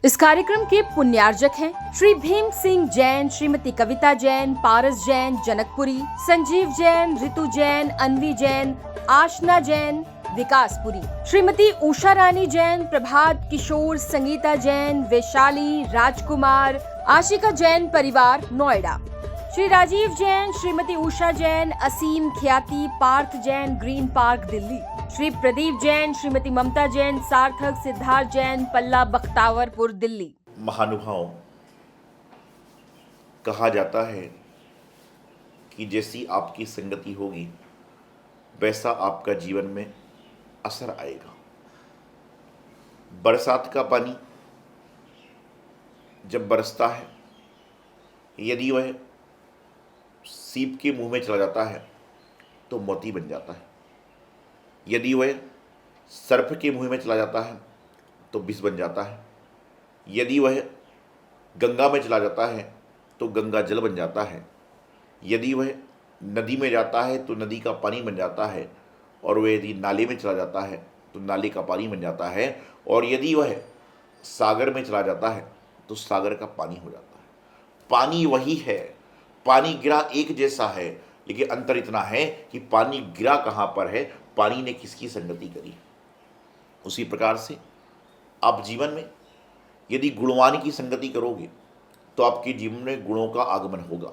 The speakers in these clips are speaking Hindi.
इस कार्यक्रम के पुण्यार्जक हैं श्री भीम सिंह जैन, श्रीमती कविता जैन, पारस जैन, जनकपुरी, संजीव जैन, ऋतु जैन, अनवी जैन, आशना जैन, विकासपुरी, श्रीमती उषा रानी जैन, प्रभात किशोर, संगीता जैन, वैशाली, राजकुमार, आशिका जैन परिवार, नोएडा, श्री राजीव जैन, श्रीमती उषा जैन, असीम ख्याति, पार्थ जैन, ग्रीन पार्क, दिल्ली, श्री प्रदीप जैन, श्रीमती ममता जैन, सार्थक, सिद्धार्थ जैन, पल्ला, बख्तावरपुर, दिल्ली। महानुभाव, कहा जाता है कि जैसी आपकी संगति होगी वैसा आपका जीवन में असर आएगा। बरसात का पानी जब बरसता है, यदि वह सीप के मुंह में चला जाता है तो मोती बन जाता है। यदि वह सर्प के मुंह में चला जाता है तो विष बन जाता है। यदि वह गंगा में चला जाता है तो गंगा जल बन जाता है। यदि वह नदी में जाता है तो नदी का पानी बन जाता है। और वह यदि नाले में चला जाता है तो नाले का पानी बन जाता है। और यदि वह सागर में चला जाता है तो सागर का पानी हो जाता है। पानी वही है, पानी गिरा एक जैसा है, लेकिन अंतर इतना है कि पानी गिरा कहाँ पर है, पानी ने किसकी संगति करी। उसी प्रकार से आप जीवन में यदि गुणवान की संगति करोगे तो आपके जीवन में गुणों का आगमन होगा।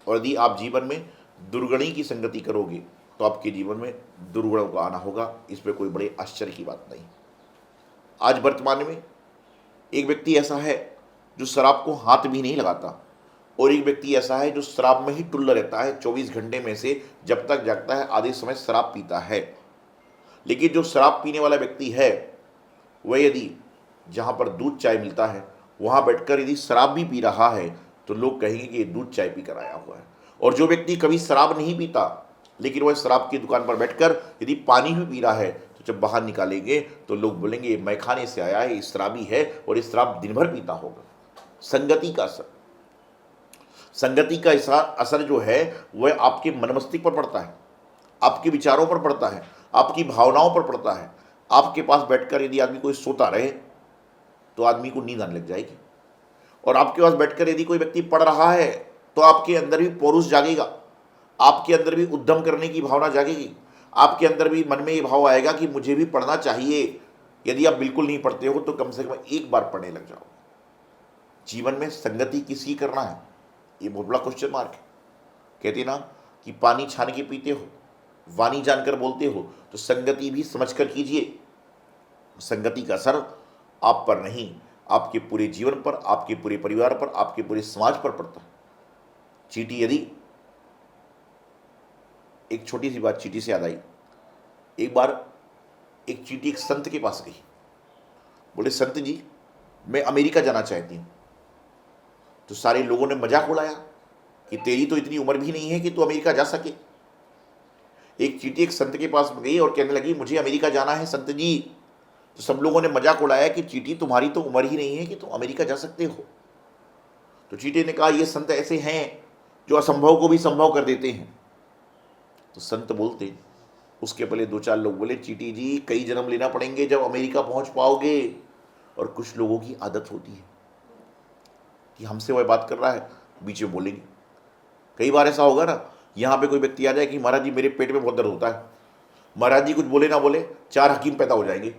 और यदि आप जीवन में दुर्गुणी की संगति करोगे तो आपके जीवन में दुर्गुणों का आना होगा। इसमें कोई बड़े आश्चर्य की बात नहीं। आज वर्तमान में एक व्यक्ति ऐसा है जो शराब को हाथ भी नहीं लगाता, और एक व्यक्ति ऐसा है जो शराब में ही टुल्ला रहता है। 24 घंटे में से जब तक जागता है आधे समय शराब पीता है। लेकिन जो शराब पीने वाला व्यक्ति है वह यदि जहाँ पर दूध चाय मिलता है वहाँ बैठकर यदि शराब भी पी रहा है तो लोग कहेंगे कि ये दूध चाय पी कर आया हुआ है। और जो व्यक्ति कभी शराब नहीं पीता लेकिन वह शराब की दुकान पर बैठकर यदि पानी भी पी रहा है तो जब बाहर निकालेंगे तो लोग बोलेंगे ये मैखाने से आया है, ये शराबी है और ये शराब दिन भर पीता होगा। संगति का असर, संगति का असर जो है वह आपके मन मस्तिष्क पर पड़ता है, आपके विचारों पर पड़ता है, आपकी भावनाओं पर पड़ता है। आपके पास बैठकर यदि आदमी कोई सोता रहे तो आदमी को नींद आने लग जाएगी। और आपके पास बैठकर यदि कोई व्यक्ति पढ़ रहा है तो आपके अंदर भी पौरुष जागेगा, आपके अंदर भी उद्यम करने की भावना जागेगी, आपके अंदर भी मन में ये भाव आएगा कि मुझे भी पढ़ना चाहिए। यदि आप बिल्कुल नहीं पढ़ते हो तो कम से कम एक बार पढ़ने लग जाओ। जीवन में संगति किसकी करना है, ये बहुत बड़ा क्वेश्चन मार्क है। कहते ना कि पानी छान के पीते हो, वाणी जानकर बोलते हो, तो संगति भी समझकर कीजिए। संगति का असर आप पर नहीं, आपके पूरे जीवन पर, आपके पूरे परिवार पर, आपके पूरे समाज पर पड़ता है। चींटी, यदि एक छोटी सी बात चींटी से याद आई। एक बार एक चींटी एक संत के पास गई। बोले, संत जी मैं अमेरिका जाना चाहती हूँ। तो सारे लोगों ने मजाक उड़ाया कि तेरी तो इतनी उम्र भी नहीं है कि तू अमेरिका जा सके। एक चींटी एक संत के पास गई और कहने लगी मुझे अमेरिका जाना है संत जी। तो सब लोगों ने मजाक उड़ाया कि चींटी तुम्हारी तो उम्र ही नहीं है कि तुम अमेरिका जा सकते हो। तो चींटी ने कहा ये संत ऐसे हैं जो असंभव को भी संभव कर देते हैं। तो संत बोलते, उसके पहले 2-4 लोग बोले चींटी जी कई जन्म लेना पड़ेंगे जब अमेरिका पहुंच पाओगे। और कुछ लोगों की आदत होती है कि हमसे वह बात कर रहा है, बीच में बोलेंगे। कई बार ऐसा होगा ना, यहाँ पे कोई व्यक्ति आ जाए कि महाराज जी मेरे पेट में बहुत दर्द होता है। महाराज जी कुछ बोले ना बोले 4 हकीम पैदा हो जाएंगे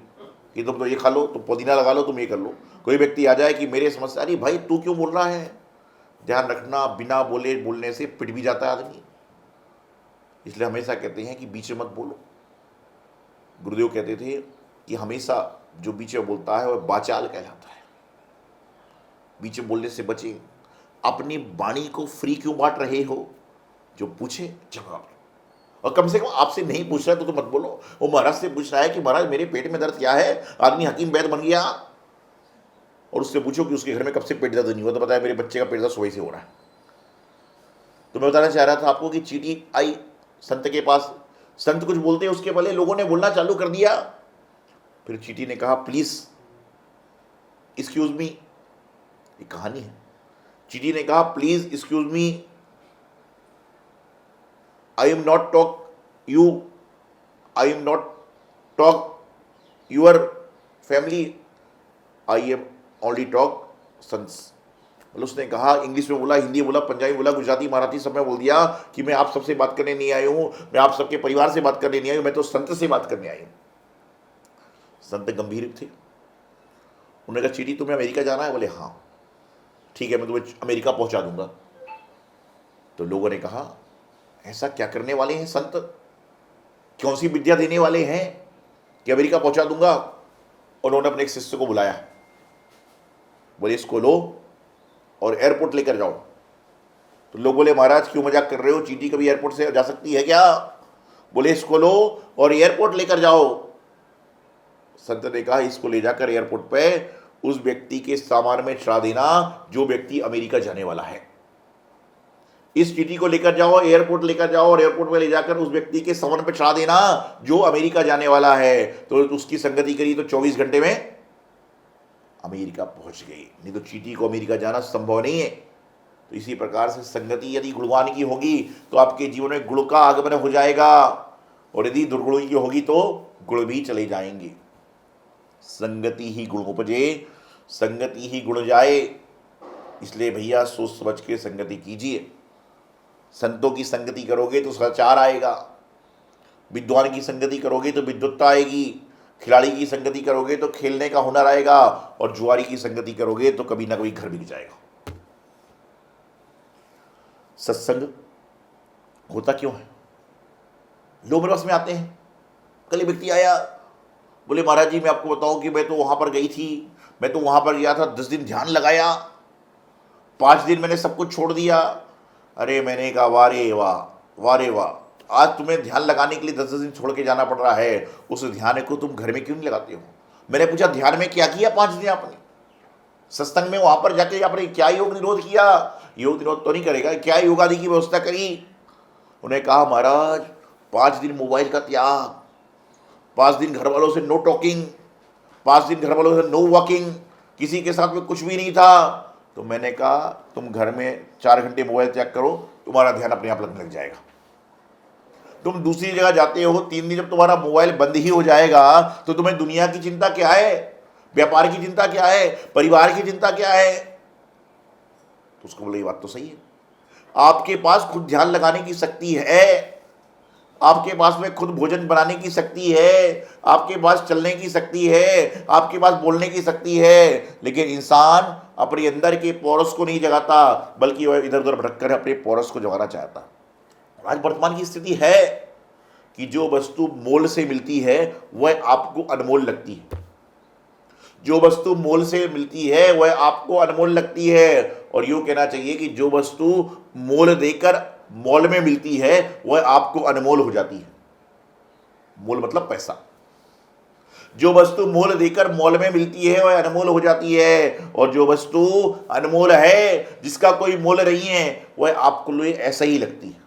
कि तुम तो ये खा लो, तुम पुदीना लगा लो, तुम ये कर लो। कोई व्यक्ति आ जाए कि मेरे समस्या, अरे भाई तू क्यों बोल रहा है। ध्यान रखना, बिना बोलने से पिट भी जाता है आदमी। इसलिए हमेशा कहते हैं कि बीच में मत बोलो। गुरुदेव कहते थे कि हमेशा जो बीच में बोलता है वह बाचाल कहलाता है। बीच में बोलने से बचे। अपनी वाणी को फ्री क्यों बांट रहे हो, जो पूछे जवाब दो। और कम से कम आपसे नहीं पूछ रहा है तो मत बोलो। वो महाराज से पूछ रहा है कि महाराज मेरे पेट में दर्द क्या है, आदमी हकीम वैद्य बन गया। और उससे पूछो कि उसके घर में कब से पेट दर्द नहीं हुआ, तो बताया मेरे बच्चे का पेट दर्द सुबह से हो रहा है। तो मैं बताना चाह रहा था आपको कि चींटी आई संत के पास। संत कुछ बोलते हैं, उसके पहले लोगों ने बोलना चालू कर दिया। फिर चींटी ने कहा प्लीज एक्सक्यूज मी, ये कहानी है। चींटी ने कहा please excuse me, I am not talk your family, I am only talk sons. मतलब उसने कहा, इंग्लिश में बोला, हिंदी में बोला, पंजाबी में बोला, गुजराती, मराठी सब में बोल दिया कि मैं आप सबसे बात करने नहीं आई हूँ, मैं आप सबके परिवार से बात करने नहीं आई हूँ, मैं तो संत से बात करने आई हूँ। संत गंभीर थे। उन्होंने कहा चीटी तुम्हें अमेरिका जाना है? बोले हाँ। ठीक है, मैं तुम्हें अमेरिका पहुंचा दूंगा। तो लोगों ने कहा ऐसा क्या करने वाले हैं संत, कौन सी विद्या देने वाले हैं कि अमेरिका पहुंचा दूंगा। उन्होंने अपने एक शिष्य को बुलाया, बोले इसको लो और एयरपोर्ट लेकर जाओ। तो लोग बोले महाराज क्यों मजाक कर रहे हो, चींटी कभी एयरपोर्ट से जा सकती है क्या? बोले इसको लो और एयरपोर्ट लेकर जाओ। संत ने कहा इसको ले जाकर एयरपोर्ट पे उस व्यक्ति के सामान में चढ़ा देना जो व्यक्ति अमेरिका जाने वाला है। इस चींटी को लेकर जाओ, एयरपोर्ट लेकर जाओ और एयरपोर्ट में ले जाकर उस व्यक्ति के सामान पे चढ़ा देना जो अमेरिका जाने वाला है। तो उसकी संगति करी तो 24 घंटे में अमेरिका पहुंच गई। नहीं तो चींटी को अमेरिका जाना संभव नहीं है। तो इसी प्रकार से संगति यदि गुणवान की होगी तो आपके जीवन में गुण का आगमन हो जाएगा, और यदि दुर्गुणों की होगी तो गुण भी चले जाएंगे। संगति ही गुण उपजे, संगति ही गुण जाए। इसलिए भैया सोच समझ के संगति कीजिए। संतों की संगति करोगे तो सदाचार आएगा, विद्वान की संगति करोगे तो विद्वत्ता आएगी, खिलाड़ी की संगति करोगे तो खेलने का हुनर आएगा, और जुआरी की संगति करोगे तो कभी ना कभी घर बिक जाएगा। सत्संग होता क्यों है? लोग मेरे पास में आते हैं। कल एक व्यक्ति आया, बोले महाराज जी मैं आपको बताऊं कि मैं तो वहां पर गई थी, मैं तो वहां पर गया था, 10 दिन ध्यान लगाया, 5 दिन मैंने सब कुछ छोड़ दिया। अरे मैंने कहा वारे वाह, वारे वाह, आज तुम्हें ध्यान लगाने के लिए 10 दिन छोड़ के जाना पड़ रहा है, उस ध्यान को तुम घर में क्यों नहीं लगाते हो? मैंने पूछा ध्यान में क्या किया 5 दिन आपने? सत्संग में वहां पर जाके आपने क्या योग निरोध किया? योग निरोध तो नहीं करेगा, क्या योगादि की व्यवस्था करी? उन्हें कहा महाराज 5 दिन मोबाइल का त्याग, 5 दिन घर वालों से नो टॉकिंग, 5 दिन घर वालों से नो वॉकिंग, किसी के साथ में कुछ भी नहीं था। तो मैंने कहा तुम घर में 4 घंटे मोबाइल त्याग करो, तुम्हारा ध्यान अपने आप लगने लग जाएगा। तुम दूसरी जगह जाते हो, 3 दिन जब तुम्हारा मोबाइल बंद ही हो जाएगा तो तुम्हें दुनिया की चिंता क्या है, व्यापार की चिंता क्या है, परिवार की चिंता क्या है? तो उसको बोले ये बात तो सही है, आपके पास खुद ध्यान लगाने की शक्ति है, आपके पास में खुद भोजन बनाने की शक्ति है, आपके पास चलने की शक्ति है, आपके पास बोलने की शक्ति है, लेकिन इंसान अपने अंदर के पोरस को नहीं जगाता, बल्कि वह इधर उधर भटक कर अपने पोरस को जगाना चाहता। आज वर्तमान की स्थिति है कि जो वस्तु मोल से मिलती है वह आपको अनमोल लगती है, जो वस्तु मोल से मिलती है वह आपको अनमोल लगती है, और यूँ कहना चाहिए कि जो वस्तु मोल देकर मॉल में मिलती है वह आपको अनमोल हो जाती है। मोल मतलब पैसा। जो वस्तु मोल देकर मॉल में मिलती है वह अनमोल हो जाती है, और जो वस्तु अनमोल है जिसका कोई मोल नहीं है वह आपको लिए ऐसा ही लगती है।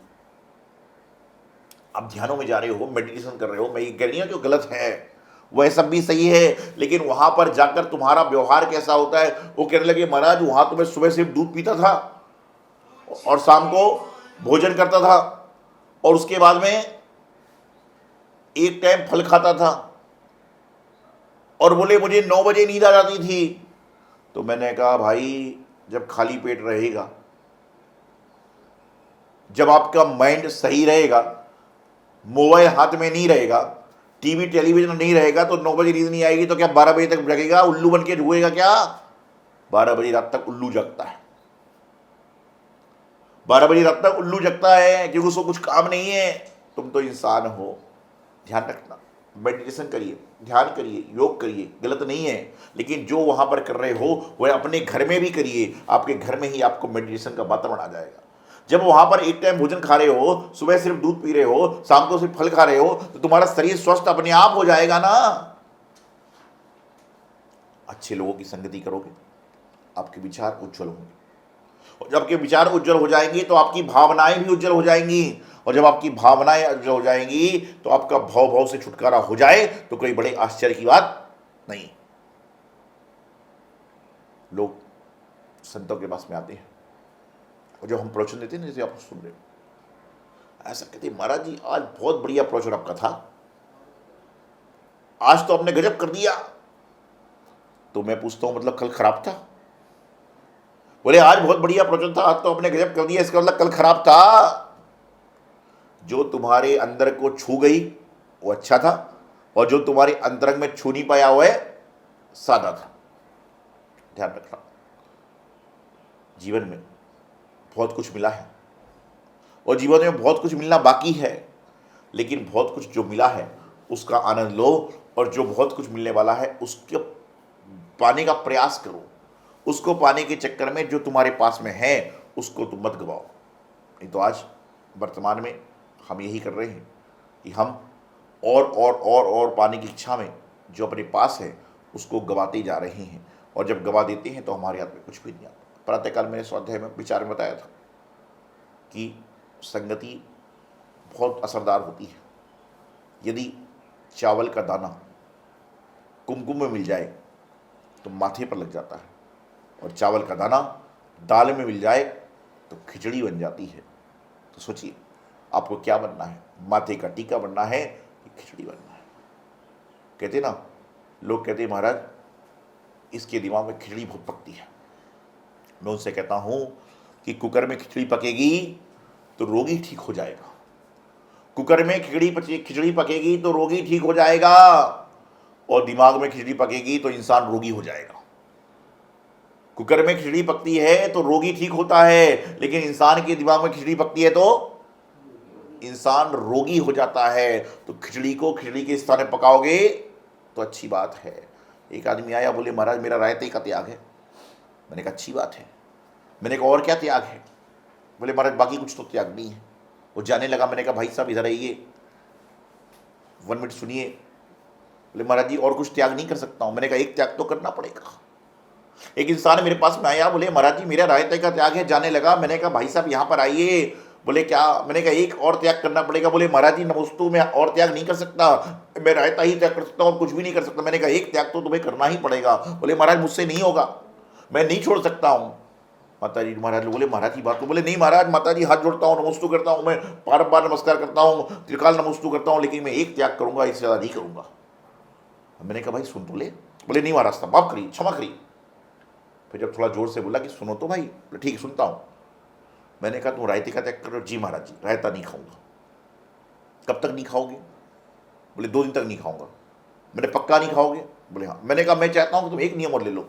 आप ध्यानों में जा रहे हो, मेडिटेशन कर रहे हो, मैं ये कह रही हूं जो गलत है वह सब भी सही है, लेकिन वहां पर जाकर तुम्हारा व्यवहार कैसा होता है? वो कहने लगे महाराज वहां तो मैं सुबह सिर्फ दूध पीता था और शाम को भोजन करता था, और उसके बाद में एक टाइम फल खाता था, और बोले मुझे 9 बजे नींद आ जाती थी। तो मैंने कहा भाई जब खाली पेट रहेगा, जब आपका माइंड सही रहेगा, मोबाइल हाथ में नहीं रहेगा, टीवी टेलीविजन नहीं रहेगा, तो 9 बजे नींद नहीं आएगी तो क्या 12 बजे तक जगेगा? उल्लू बन के हुएगा क्या? 12 बजे रात तक उल्लू जगता है, 12 बजे रात तक उल्लू जगता है क्योंकि उसको कुछ काम नहीं है। तुम तो इंसान हो, ध्यान रखना, मेडिटेशन करिए, ध्यान करिए, योग करिए, गलत नहीं है, लेकिन जो वहां पर कर रहे हो वह अपने घर में भी करिए। आपके घर में ही आपको मेडिटेशन का वातावरण आ जाएगा। जब वहां पर एक टाइम भोजन खा रहे हो, सुबह सिर्फ दूध पी रहे हो, शाम को सिर्फ फल खा रहे हो, तो तुम्हारा शरीर स्वस्थ अपने आप हो जाएगा ना। अच्छे लोगों की संगति करोगे, आपके विचार उज्जवल होंगे, और जब आपके विचार उज्जवल हो जाएंगे तो आपकी भावनाएं भी उज्जवल हो जाएंगी, और जब आपकी भावनाएं उज्जवल हो जाएंगी तो आपका भाव से छुटकारा हो जाए तो कोई बड़े आश्चर्य की बात नहीं। लोग संतों के पास में आते हैं और जब हम प्रवचन देते हैं ना, जैसे आप सुन रहे हो, ऐसा कहते हैं महाराज जी आज बहुत बढ़िया प्रवचन आपका था, आज तो आपने गजब कर दिया, तो मैं पूछता हूँ मतलब कल खराब था? बोले आज बहुत बढ़िया प्रवचन था, आज तो आपने गजब कर दिया, इसका मतलब कल खराब था। जो तुम्हारे अंदर को छू गई वो अच्छा था, और जो तुम्हारे अंतरंग में छू नहीं पाया वो है सादा था। ध्यान रखना, जीवन में बहुत कुछ मिला है और जीवन में बहुत कुछ मिलना बाकी है, लेकिन बहुत कुछ जो मिला है उसका आनंद लो, और जो बहुत कुछ मिलने वाला है उसके पाने का प्रयास करो। उसको पाने के चक्कर में जो तुम्हारे पास में है उसको तुम मत गवाओ। नहीं तो आज वर्तमान में हम यही कर रहे हैं कि हम और पाने की इच्छा में जो अपने पास है उसको गवाते जा रहे हैं, और जब गवा देते हैं तो हमारे हाथ में कुछ भी नहीं आता। प्रातःकाल मैंने स्वाध्याय में विचार में बताया था कि संगति बहुत असरदार होती है। यदि चावल का दाना कुमकुम में मिल जाए तो माथे पर लग जाता है, और चावल का दाना दाल में मिल जाए तो खिचड़ी बन जाती है। तो सोचिए आपको क्या बनना है, माथे का टीका बनना है कि खिचड़ी बनना है? कहते ना, लोग कहते महाराज इसके दिमाग में खिचड़ी बहुत पकती है। मैं उनसे कहता हूँ कि कुकर में खिचड़ी पकेगी तो रोगी ठीक हो जाएगा। कुकर में खिचड़ी पकेगी तो रोगी ठीक हो जाएगा, और दिमाग में खिचड़ी पकेगी तो इंसान रोगी हो जाएगा। कुकर में खिचड़ी पकती है तो रोगी ठीक होता है, लेकिन इंसान के दिमाग में खिचड़ी पकती है तो इंसान रोगी हो जाता है। तो खिचड़ी को खिचड़ी के स्थान में पकाओगे तो अच्छी बात है। एक आदमी आया, बोले महाराज मेरा रायते का त्याग है। मैंने कहा अच्छी बात है। मैंने कहा और क्या त्याग है? बोले महाराज बाकी कुछ तो त्याग नहीं है। वो जाने लगा। मैंने कहा भाई साहब इधर आइए, 1 मिनट सुनिए। बोले महाराज जी और कुछ त्याग नहीं कर सकता हूँ। मैंने कहा एक त्याग तो करना पड़ेगा। एक इंसान मेरे पास में आया, बोले महाराज जी मेरा रायते का त्याग है, जाने लगा। मैंने कहा भाई साहब यहाँ पर आइए। बोले क्या? मैंने कहा एक और त्याग करना पड़ेगा। बोले महाराज जी नमस्तु मैं और त्याग नहीं कर सकता, मैं रायता ही त्याग कर सकता हूँ और कुछ भी नहीं कर सकता। मैंने कहा एक त्याग तो तुम्हें करना ही पड़ेगा। बोले महाराज मुझसे नहीं होगा, मैं नहीं छोड़ सकता हूँ। माता जी महाराज बोले महाराज की बात को, बोले नहीं महाराज माता जी हाथ जोड़ता हूँ, नमस्तु करता हूँ, मैं बार नमस्कार करता हूँ, त्रिकाल नमस्तु करता हूँ, लेकिन मैं एक त्याग करूँगा, इससे ज़्यादा नहीं करूँगा। मैंने कहा भाई सुन तो ले। बोले नहीं महाराज साहब माफ करिए, क्षमा करिए। फिर जब थोड़ा जोर से बोला कि सुनो तो भाई, बोले ठीक सुनता हूँ। मैंने कहा तुम रायते का त्याग करो। जी महाराज जी रायता नहीं खाऊंगा। कब तक नहीं खाओगे? बोले 2 दिन तक नहीं खाऊंगा। मैंने पक्का नहीं खाओगे? बोले हाँ। मैंने कहा मैं चाहता हूँ कि तुम एक नियम और ले लो।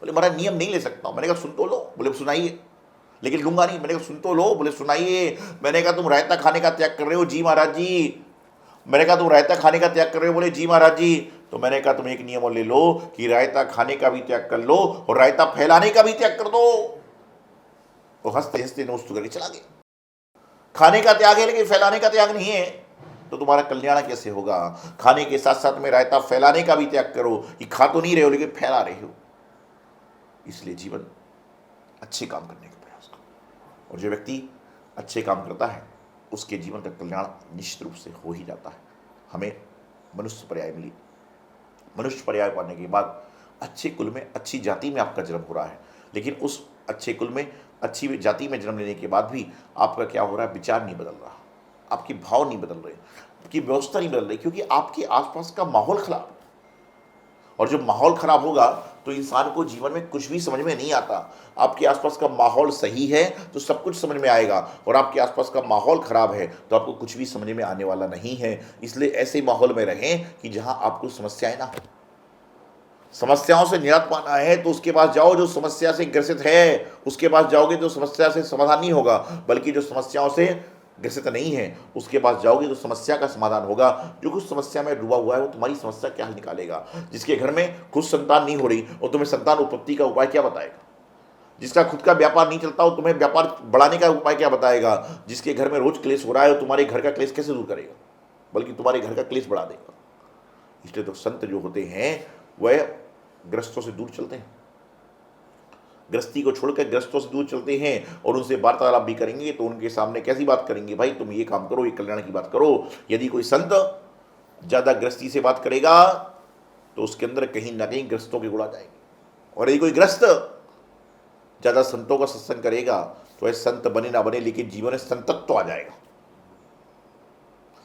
बोले महाराज नियम नहीं ले सकता हूँ। मैंने कहा सुन तो लो। बोले सुनाइए। लेकिन लूंगा नहीं। मैंने कहा सुन तो लो। बोले सुनाइए। मैंने कहा तुम रायता खाने का त्याग कर रहे हो? जी महाराज जी। मैंने कहा तुम रायता खाने का त्याग कर रहे हो? बोले जी महाराज जी। तो मैंने कहा तुम एक नियम और ले लो कि रायता खाने का भी त्याग कर लो और रायता फैलाने का भी त्याग कर दो। तो हंसते हंसते नमस्तु करके चला गया। खाने का त्याग है लेकिन फैलाने का त्याग नहीं है, तो तुम्हारा कल्याण कैसे होगा? खाने के साथ साथ में रायता फैलाने का भी त्याग करो कि खा तो नहीं रहे हो लेकिन फैला रहे हो। इसलिए जीवन अच्छे काम करने का प्रयास करो, और जो व्यक्ति अच्छे काम करता है उसके जीवन का कल्याण निश्चित रूप से हो ही जाता है। हमें मनुष्य पर्याय मिली। मनुष्य पर्याय पाने के बाद अच्छे कुल में अच्छी जाति में आपका जन्म हो रहा है, लेकिन उस अच्छे कुल में अच्छी जाति में जन्म लेने के बाद भी आपका क्या हो रहा है? विचार नहीं बदल रहा, आपके भाव नहीं बदल रहे, आपकी व्यवस्था नहीं बदल रही, क्योंकि आपके आसपास का माहौल खराब है। और जब माहौल खराब होगा तो इंसान को जीवन में कुछ भी समझ में नहीं आता। आपके आसपास का माहौल सही है तो सब कुछ समझ में आएगा, और आपके आसपास का माहौल खराब है तो आपको कुछ भी समझ में आने वाला नहीं है। इसलिए ऐसे माहौल में रहें कि जहां आपको समस्याएं ना हो। समस्याओं से निजात पाना है तो उसके पास जाओ जो समस्या से ग्रसित है। उसके पास जाओगे तो समस्या से समाधान नहीं होगा, बल्कि जो समस्याओं से ग्रसित नहीं है उसके पास जाओगे तो समस्या का समाधान होगा। जो कुछ समस्या में डूबा हुआ है वो तुम्हारी समस्या क्या हल निकालेगा। जिसके घर में खुद संतान नहीं हो रही और तुम्हें संतान उत्पत्ति का उपाय क्या बताएगा। जिसका खुद का व्यापार नहीं चलता हो तुम्हें व्यापार बढ़ाने का उपाय क्या बताएगा। जिसके घर में रोज क्लेश हो रहा है तुम्हारे घर का क्लेश कैसे दूर करेगा, बल्कि तुम्हारे घर का क्लेश बढ़ा देगा। इसलिए तो संत जो होते हैं वह ग्रस्तों से दूर चलते हैं, गृहस्थी को छोड़कर ग्रस्तों से दूर चलते हैं, और उनसे वार्तालाप भी करेंगे तो उनके सामने कैसी बात करेंगे? भाई तुम ये काम करो, ये कल्याण की बात करो। यदि कोई संत ज़्यादा गृहस्थी से बात करेगा तो उसके अंदर कहीं ना कहीं ग्रस्तों के गुण आ जाएंगे, और यदि कोई ग्रस्त ज़्यादा संतों का सत्संग करेगा तो ऐसे संत बने ना बने लेकिन जीवन में संतत्व तो आ जाएगा।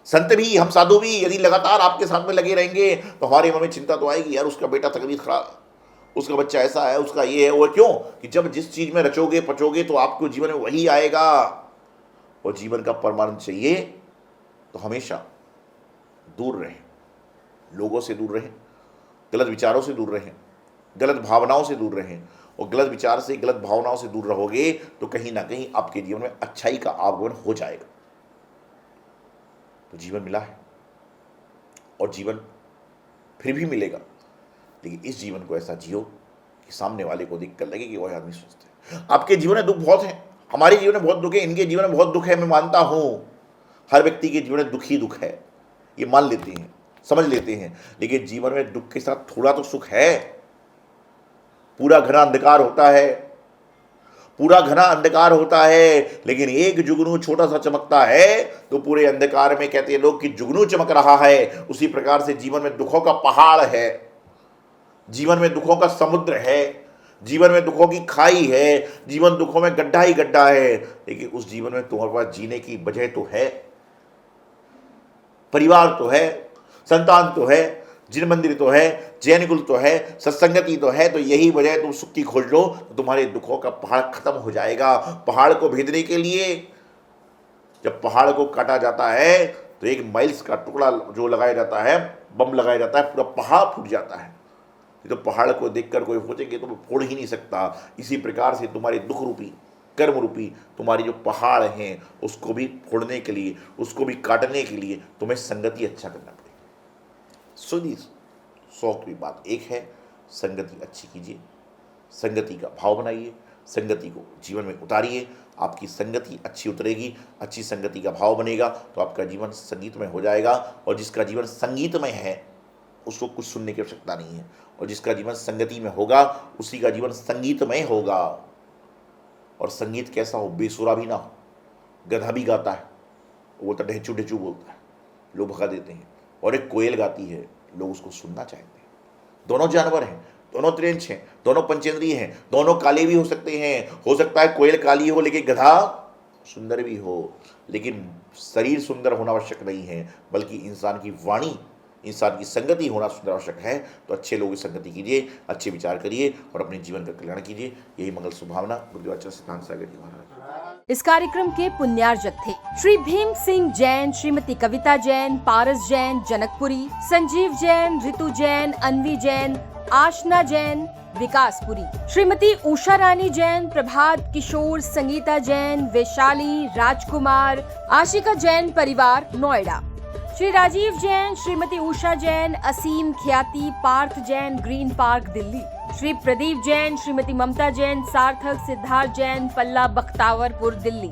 संत भी हम साधु भी यदि लगातार आपके साथ में लगे रहेंगे तो हमारे मन में चिंता तो आएगी, यार उसका बेटा तबीयत खराब, उसका बच्चा ऐसा है, उसका ये है, वो क्यों कि जब जिस चीज में रचोगे पचोगे तो आपको जीवन में वही आएगा। और जीवन का परमानंद चाहिए तो हमेशा दूर रहें, लोगों से दूर रहें, गलत विचारों से दूर रहें, गलत भावनाओं से दूर रहें। और गलत विचार से, गलत भावनाओं से दूर रहोगे तो कहीं ना कहीं आपके जीवन में अच्छाई का आगमन हो जाएगा। तो जीवन मिला है और जीवन फिर भी मिलेगा, लेकिन इस जीवन को ऐसा जियो कि सामने वाले को देख कर लगे कि वह आदमी सोचते हैं। आपके जीवन में दुख बहुत है, हमारे जीवन में बहुत दुख है, इनके जीवन में बहुत दुख है, मैं मानता हूं। हर व्यक्ति के जीवन में दुख ही दुख है, ये मान लेते हैं, समझ लेते हैं। लेकिन जीवन में दुख के साथ थोड़ा तो सुख है। पूरा घना अंधकार होता है, पूरा घना अंधकार होता है, लेकिन एक जुगनू छोटा सा चमकता है तो पूरे अंधकार में कहते हैं लोग कि जुगनू चमक रहा है। उसी प्रकार से जीवन में दुखों का पहाड़ है, जीवन में दुखों का समुद्र है, जीवन में दुखों की खाई है, जीवन दुखों में गड्ढा ही गड्ढा है। लेकिन उस जीवन में तुम्हारे पास जीने की वजह तो है, परिवार तो है, संतान तो है, जिन मंदिर तो है, जैन कुल तो है, सत्संगति तो है। तो यही वजह है, तुम सुख की खोज लो तो तुम्हारे दुखों का पहाड़ खत्म हो जाएगा। पहाड़ को भेदने के लिए जब पहाड़ को काटा जाता है तो एक माइल्स का टुकड़ा जो लगाया जाता है, बम लगाया जाता है, पूरा पहाड़ फूट जाता है। तो पहाड़ को देखकर कोई सोचेंगे तो फोड़ ही नहीं सकता। इसी प्रकार से तुम्हारे दुख रूपी, कर्म रूपी तुम्हारी जो पहाड़ हैं उसको भी फोड़ने के लिए, उसको भी काटने के लिए तुम्हें संगति अच्छा करना पड़ेगा। सुनी शौक की बात एक है, संगति अच्छी कीजिए, संगति का भाव बनाइए, संगति को जीवन में उतारिए। आपकी संगति अच्छी उतरेगी, अच्छी संगति का भाव बनेगा तो आपका जीवन संगीतमय हो जाएगा। और जिसका जीवन संगीतमय है उसको कुछ सुनने की आवश्यकता नहीं है, और जिसका जीवन संगति में होगा उसी का जीवन संगीतमय होगा। और संगीत कैसा हो, बेसुरा भी ना हो। गधा भी गाता है, वो बोलता ढेचू ढेचू बोलता है, लोग भगा देते हैं। और एक कोयल गाती है, लोग उसको सुनना चाहते हैं। दोनों जानवर हैं, दोनों त्रिंच हैं, दोनों पंचेंद्रिय हैं, दोनों काले भी हो सकते हैं। हो सकता है कोयल काली हो लेकिन गधा सुंदर भी हो। लेकिन शरीर सुंदर होना आवश्यक नहीं है, बल्कि इंसान की वाणी, इंसान की संगति होना सुंदर आवश्यक है। तो अच्छे लोगों की संगति कीजिए, अच्छे विचार करिए और अपने जीवन का कल्याण कीजिए। यही मंगल शुभावना गुरुदेवाचार्य सिद्धांत सागर जी महाराज। इस कार्यक्रम के पुण्यार्जक थे श्री भीम सिंह जैन, श्रीमती कविता जैन, पारस जैन, जनकपुरी, संजीव जैन, ऋतु जैन, अन्वी जैन, आशना जैन, विकासपुरी, श्रीमती उषा रानी जैन, प्रभात किशोर, संगीता जैन, वैशाली, राजकुमार, आशिका जैन परिवार, नोएडा, श्री राजीव जैन, श्रीमती उषा जैन, असीम ख्याति, पार्थ जैन, ग्रीन पार्क, दिल्ली, श्री प्रदीप जैन, श्रीमती ममता जैन, सार्थक, सिद्धार्थ जैन, पल्ला, बख्तावरपुर, दिल्ली।